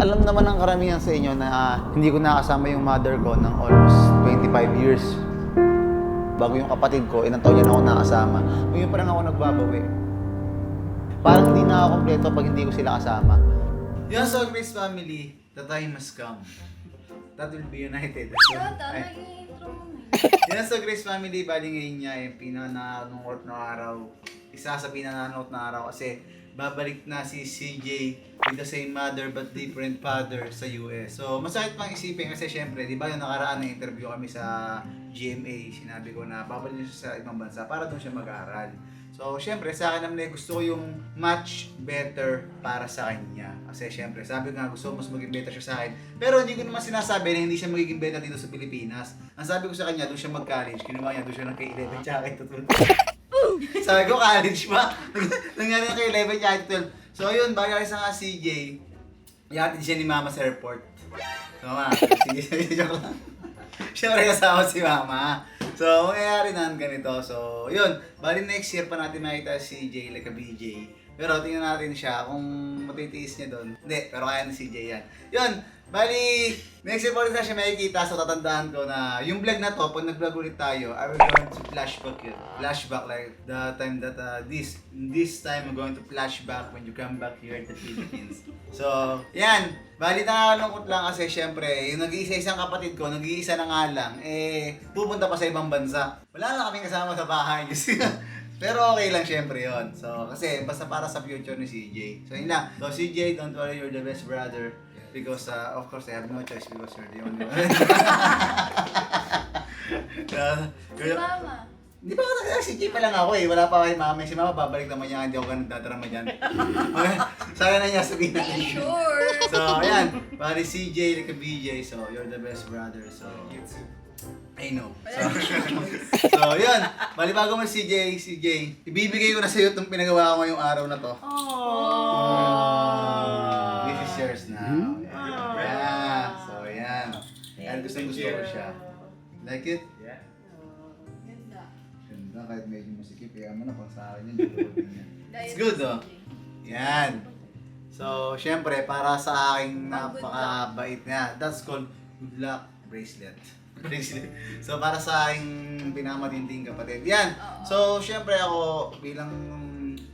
Alam naman ng karamihan sa inyo na hindi ko nakasama yung mother ko ng almost 25 years. Bago yung kapatid ko, ilang taon yan ako nakasama. Ngayon pa lang ako nagbabawi. Parang hindi na ako kompleto pag hindi ko sila kasama. Yan sa Grace family, the time has come. That will be united. Nag-intro mo na. Yan sa Grace family, bali ngayon niya yung pinananungkot na araw. Isa sa pinananungkot na araw kasi babalik na si CJ with the same mother but different father sa US. So, masakit pang isipin kasi syempre, di ba yung nakaraan na interview kami sa GMA, sinabi ko na babalik siya sa ibang bansa para doon siya mag-aaral. So, syempre, sa akin naman gusto ko yung much better para sa kanya. Kasi syempre, sabi ko nga, gusto ko mas maging better siya sa akin. Pero hindi ko naman sinasabi na hindi siya magiging better dito sa Pilipinas. Ang sabi ko sa kanya, doon siya mag-college. Kinuha niya, doon siya ng K-11 tsaka K-12. Sabi ko, college ba? Nangyari na K-11 tsaka K-12. So, yun, bagay sa nga CJ, ihatid siya ni Mama sa airport. So, sige, joke lang. Siyempre kasama si Mama. So, mangyayari na ganito. So, yun. Bali next year pa natin makita si CJ like a BJ. Pero tingnan natin siya kung matitiis niya doon. Hindi, pero kaya ni CJ yan. Yun. Bali, next year pa rin na siya makikita. So, tatandaan ko na yung vlog na to, pag nag-vlog ulit tayo, I will going to flashback yun. Flashback like the time that this time I'm going to flashback when you come back here in the Philippines. So, yan. Bali, nakakalungkot lang kasi syempre, yung nag-iisa isang kapatid ko, nag-iisa na nga lang, pupunta pa sa ibang bansa. Wala na kaming kasama sa bahay. Pero okay lang syempre yon. So, kasi basta para sa future ni CJ. So, yun lang. So, CJ, don't worry, you're the best brother. Because, of course, I have no choice because you're the only one. Si Mama. Di ba si CJ pa lang ako eh. Wala pa kay Mama. Si Mama babalik naman niya. Hindi ako ganun dadrama dyan. Sana na niya sabihin natin. Sure. So, ayan. Pari CJ, like a BJ. So, you're the best brother. So, I know. So, yun. Bali bago mo CJ, ibibigay ko na sa'yo itong pinagawa ko ngayong araw na to. This is yours now. Yeah. So, ayan. Ayan, gusto ko siya. Like it? Yeah. Ganda. Ganda, kahit medyo masikip. Kaya mo na pang sa akin yun. It's good, oh. Yan. So, syempre, para sa aking napakabait niya, that's called good luck bracelet. So, para sa aking pinakamatinding kapatid. Yan. So, syempre ako, bilang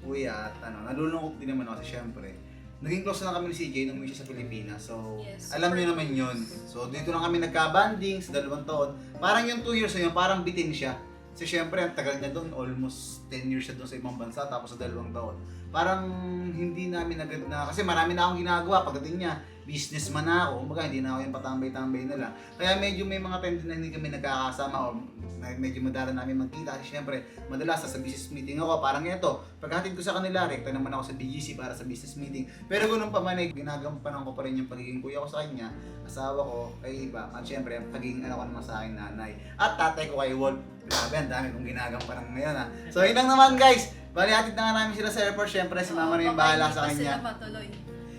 kuya at nalulungkot din naman ako kasi syempre, naging close na kami ni CJ nung siya sa Pilipinas. So, Yes. alam niyo naman yun. So, dito lang kami nagka-banding sa 2 taon. Parang yung 2 years na yun, parang bitin siya. Kasi syempre, ang tagal niya doon, almost 10 years siya doon sa ibang bansa, tapos sa 2 taon. Parang hindi namin agad na, kasi marami na akong ginagawa pagdating niya. Businessman na ako, kumbaga hindi na ako yung patambay-tambay na lang. Kaya medyo may mga time din na hindi kami nagkakasama o medyo madala namin magkita. Kasi syempre, madalas sa business meeting ako, parang ito, paghatid ko sa kanila, rekta naman ako sa BGC para sa business meeting. Pero ganun pa man, ginagampanan ko pa rin yung pagiging kuya ko sa kanya, asawa ko, kay iba, at syempre, pagiging ko naman sa akin nanay. At tatay ko kay Wolf. Grabe, ang dami kong ginagampanan ngayon ha. So yun lang naman guys, bali hatid na nga namin sila sa airport, syempre si mama na yung bahala sa kanya. Sila matuloy.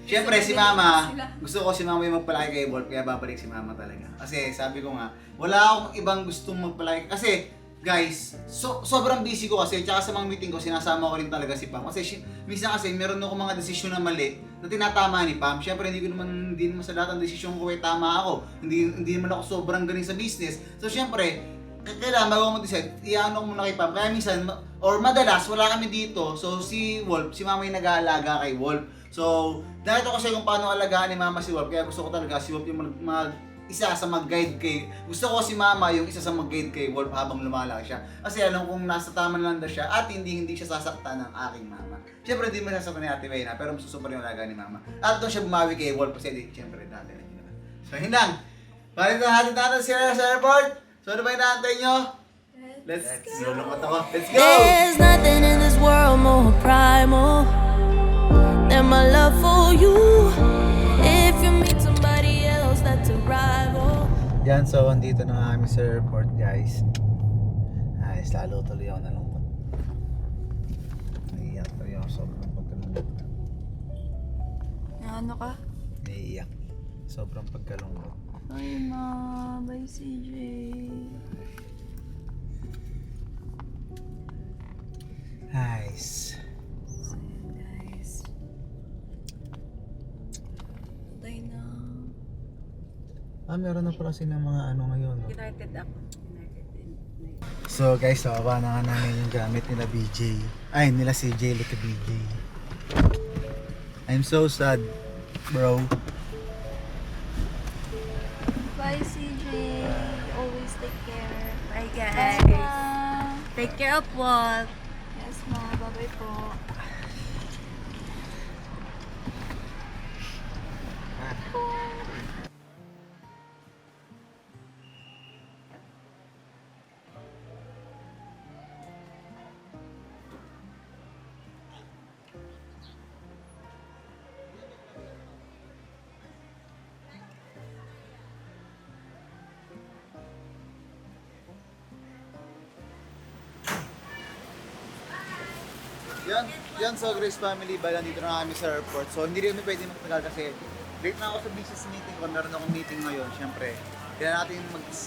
Siyempre si Mama, gusto ko si Mama yung magpalaki kay Wolf, kaya babalik si Mama talaga. Kasi sabi ko nga, wala akong ibang gustong magpalaki. Kasi guys, sobrang busy ko kasi, tsaka sa mga meeting ko, sinasama ko rin talaga si Pam. Kasi minsan kasi meron ako mga desisyon na mali na tinatama ni Pam. Siyempre hindi naman sa lahat ng desisyon ko ay tama ako. Hindi naman ako sobrang galing sa business. So siyempre, kailangan bago mo decide, iano ko muna kay Pam. Kaya minsan, or madalas, wala kami dito. So si Wolf, si Mama yung nag-aalaga kay Wolf. So, dahil ito kasi kung paano alagaan ni Mama si Wolf, kaya gusto ko talaga si Wolf yung isa sa mag-guide kay... Gusto ko si Mama yung isa sa mag-guide kay Wolf habang lumalaki siya. Kasi alam kong nasa tama na lang daw siya at hindi siya sasaktan ng aking Mama. Siyempre, hindi mo sasaktan ni Ate Wayna, pero masusuper yung alagaan ni Mama. At doon siya bumawi kay Wolf kasi siyempre dati na yun. So, yun lang. Balik na natin sila sa airport. So, ano ba yung naantay nyo? Let's go. Lulungkot ako. Let's go! There's nothing in this world more primal than my love for you. If you meet somebody else that's a rival. Yan, so andito na kami sa airport guys. Ayos, lalo tuloy ako nalungkot. Naiiyak tuloy ako sobrang pagkalungkot. Ano ka? Naiiyak. Sobrang pagkalungkot. Ay ma, bye CJ. Guys. So yun guys. Tayo na. Meron na pala silang mga ano ngayon. No? United ako. So guys, nakuha na nga namin yung gamit nila BJ. Ay, nila CJ, like BJ. I'm so sad, bro. Bye, CJ. Always take care. Bye Bye, guys. ma. Take care of Walt. Yes, ma. Bye-bye po. Yan so Grace family, bala dito na kami sa airport. So hindi rin kami pwede magtagal kasi late na ako sa business meeting ko. Meron akong meeting ngayon, syempre. Kailangan natin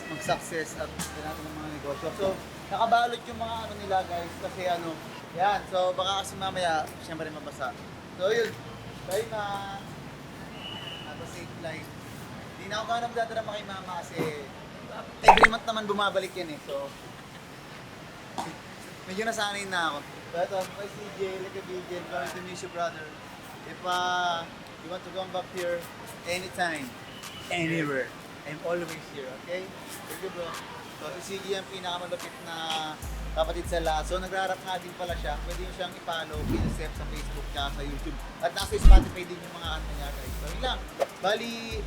mag-success at kailangan natin ng mga negosyo. So nakabalot yung mga ano nila guys kasi ano, yan. So baka kasi mamaya, syempre mabasa. So yun, bye na. Have a safe flight. Hindi na ako gano'n magdadrama kay mama kasi every month naman bumabalik yan eh. So medyo nasanay na ako. But my CJ, like a BJ, going to miss you, brother. If you want to come back here anytime, anywhere, I'm always here, okay? Thank you, bro. So, si CJ ang pinakamalapit na kapatid sa lahat. So, nagrarap nga din pala siya. Pwede nyo siyang i-follow, pin-accept sa Facebook at sa YouTube. At nasa Spotify din yung mga ano niya, guys. So, yun lang. Bali,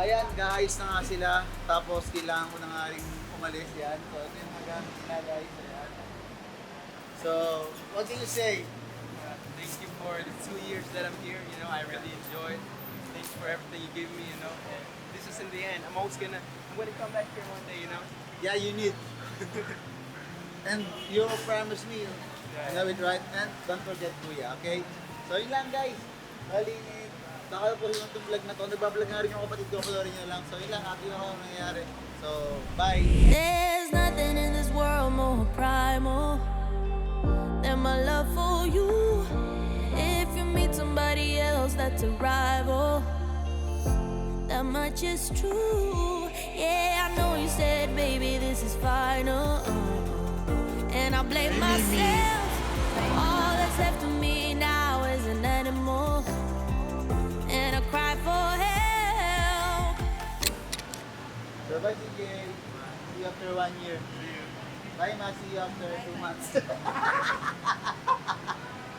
yan, guys na nga sila. Tapos, kailangan ko na nga rin umalis yan. So, ito yung mga gamit nila, guys. Ayan. So, what can you say? Thank you for the 2 years that I'm here. You know, I really enjoyed. Thanks for everything you gave me. You know, and this is in the end. I'm gonna come back here one day. You know. Yeah, you need. And you promise me, you know it, right? And don't forget Kuya, okay? So, yun lang guys. Bali, nakal po yung itong vlog na to. Nagbablog nga rin yung kapatid ko, rin nyo lang. So, yun lang, happy ako nangyayari. So, bye! There's nothing in this world more primal than my love for you. If you meet somebody else that's a rival, that much is true. Yeah, I know you said, baby, this is final, and I blame myself. All that's left of me now is an animal, and I cry for help. So, bye CJ. See you after 1 year. Bye ma, see you after 2 months.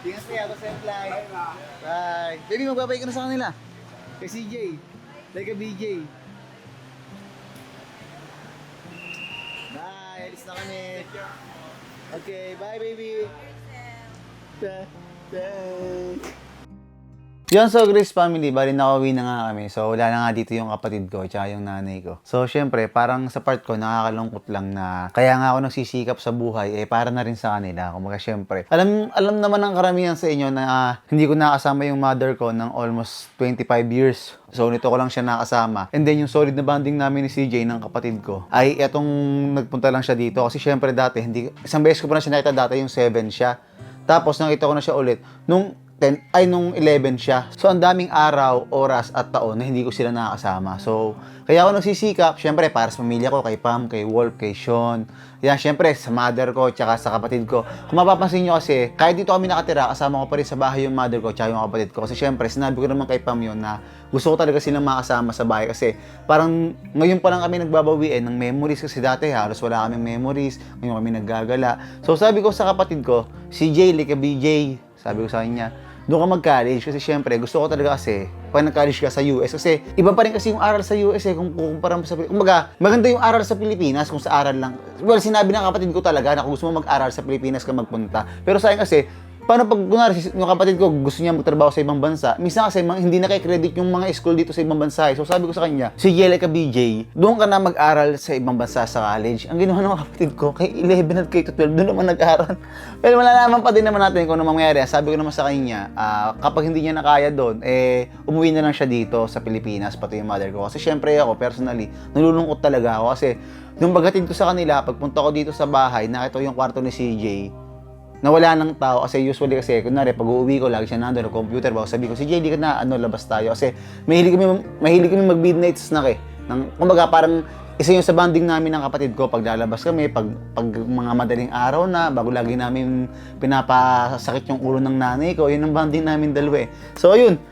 Ingat kayo, ako sa flight. Bye. Baby, magbabay ka na sa kanila. Kay CJ. Like a BJ. Bye, alis na kami. Okay, bye baby. Bye. Yan, so Grace family, bali nakauwi na nga kami. So wala na nga dito yung kapatid ko tsaka yung nanay ko. So syempre, parang sa part ko nakakalungkot lang na kaya nga ako nagsisikap sa buhay para na rin sa kanila. Kumbaga syempre, alam naman ng karamihan sa inyo na hindi ko nakasama yung mother ko ng almost 25 years. So nito ko lang siya nakasama. And then yung solid na bonding namin ni CJ ng kapatid ko ay etong nagpunta lang siya dito kasi syempre dati isang beses ko pa na siya nakita dati yung 7 siya. Tapos nakita ko na siya ulit nung 11 siya. So, ang daming araw, oras, at taon na hindi ko sila nakakasama. So, kaya ako nagsisikap, syempre, para sa pamilya ko, kay Pam, kay Wolf, kay Sean. Yan, syempre, sa mother ko, tsaka sa kapatid ko. Kung mapapansin nyo kasi, kahit dito kami nakatira, kasama ko pa rin sa bahay yung mother ko, tsaka yung kapatid ko. Kasi syempre, sinabi ko naman kay Pam yun na gusto ko talaga silang makasama sa bahay. Kasi, parang, ngayon pa lang kami nagbabawiin ng memories. Kasi dati, halos wala kaming memories. Ngayon kami naggagala. So, sabi ko sa kapatid ko, CJ, like a BJ, sabi ko sa kanya, doon ka mag-college kasi syempre gusto ko talaga kasi pag nag-college ka sa US kasi iba pa rin kasi yung aral sa US kung kumpara mo sa kumbaga maganda yung aral sa Pilipinas kung sa aral lang. Well, sinabi ng kapatid ko talaga na kung gusto mo mag-aral sa Pilipinas ka magpunta. Pero sayang kasi paano pag kunwari yung kapatid ko gusto niya magtrabaho sa ibang bansa, minsan kasi hindi na kay credit yung mga school dito sa ibang bansa. So sabi ko sa kanya, si Jeleka BJ, doon ka na mag-aral sa ibang bansa sa college. Ang ginawa ng kapatid ko, kay 11 at kay 12, doon naman nag-aral. Well, malalaman pa din naman natin kung ano mangyayari. Sabi ko naman sa kanya, kapag hindi niya nakaya doon, umuwi na lang siya dito sa Pilipinas, pati yung mother ko. Kasi syempre ako, personally, nalulungkot talaga ako. Kasi nung paghatid ko sa kanila, pagpunta ko dito sa bahay, nakita ko yung kwarto ni CJ, nawala ng tao kasi usually kasi kunwari pag uuwi ko lagi siya nandoon sa computer bago sabi ko si Jay di ka na labas tayo kasi mahilig kami mag midnight snack kumbaga parang isa yung sa bonding namin ng kapatid ko pag lalabas kami pag mga madaling araw na bago lagi namin pinapasakit yung ulo ng nanay ko yun ang bonding namin dalawa so ayun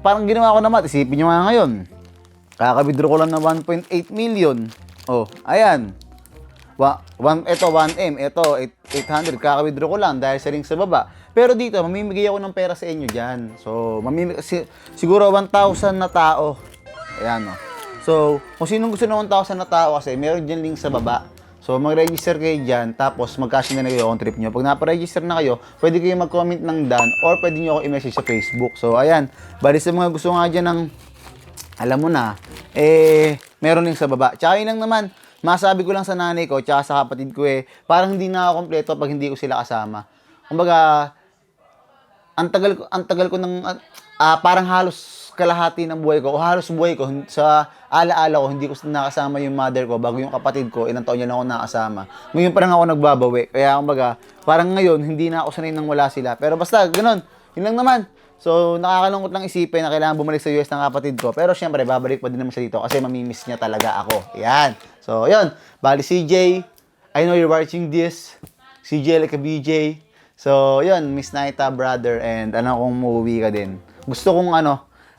parang ginawa ko naman isipin nyo nga ngayon kakabidro ko lang na 1.8 million ayan ito 1M, ito 800, kakawithdraw ko lang dahil sa link sa baba. Pero dito, mamimigay ako ng pera sa inyo dyan. So, siguro 1,000 na tao. Ayan So, kung sinong gusto ng 1,000 na tao kasi, meron dyan link sa baba. So, mag-register kayo dyan, tapos mag-cash na kayo yung trip nyo. Pag napa-register na kayo, pwede kayo mag-comment ng done or pwede nyo ako i-message sa Facebook. So, ayan, bali sa mga gusto nga dyan ng, alam mo na, meron link sa baba. Tsaka yun lang naman, masabi ko lang sa nanay ko, tsaka sa kapatid ko parang hindi na ako kompleto pag hindi ko sila kasama. Kumbaga, ang tagal ko ng, parang halos kalahati ng buhay ko, o halos buhay ko, sa alaala ko, hindi ko nakasama yung mother ko, bago yung kapatid ko, ilang taon niya lang ako nakasama. Ngayon parang ako nagbabawi. Kaya kumbaga, parang ngayon, hindi na ako sanay nang wala sila. Pero basta, ganun. Yun lang naman. So, nakakalungkot lang isipin na kailangan bumalik sa US ng kapatid ko. Pero syempre, babalik pa din naman siya dito kasi mamimiss niya talaga ako. Yan. So, yun. Bali, CJ, I know you're watching this. CJ like a BJ. So, yun. Miss Naita, brother. And kung umuwi ka din. Gusto kong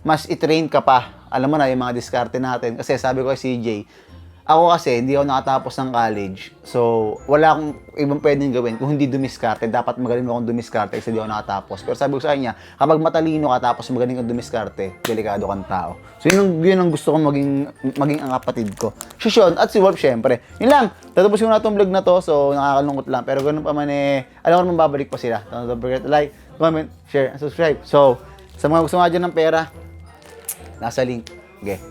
mas i-train ka pa. Alam mo na, yung mga diskarte natin. Kasi sabi ko kay CJ, ako kasi, hindi ako nakatapos ng college. So, wala akong ibang pwedeng gawin kung hindi dumiskarte. Dapat magaling akong dumiskarte kasi hindi ako nakatapos. Pero sabi ko sa kanya, kapag matalino ka tapos magaling kang dumiskarte, delikado kang tao. So, yun ang gusto kong maging ang kapatid ko. Si Sean at si Wolf, syempre. Yun lang. Tatapos ko na itong vlog na to. So, nakakalungkot lang. Pero ganun pa man alam ko naman babalik pa sila. Don't forget to like, comment, share, and subscribe. So, sa mga gusto nga dyan ng pera, nasa link. Okay.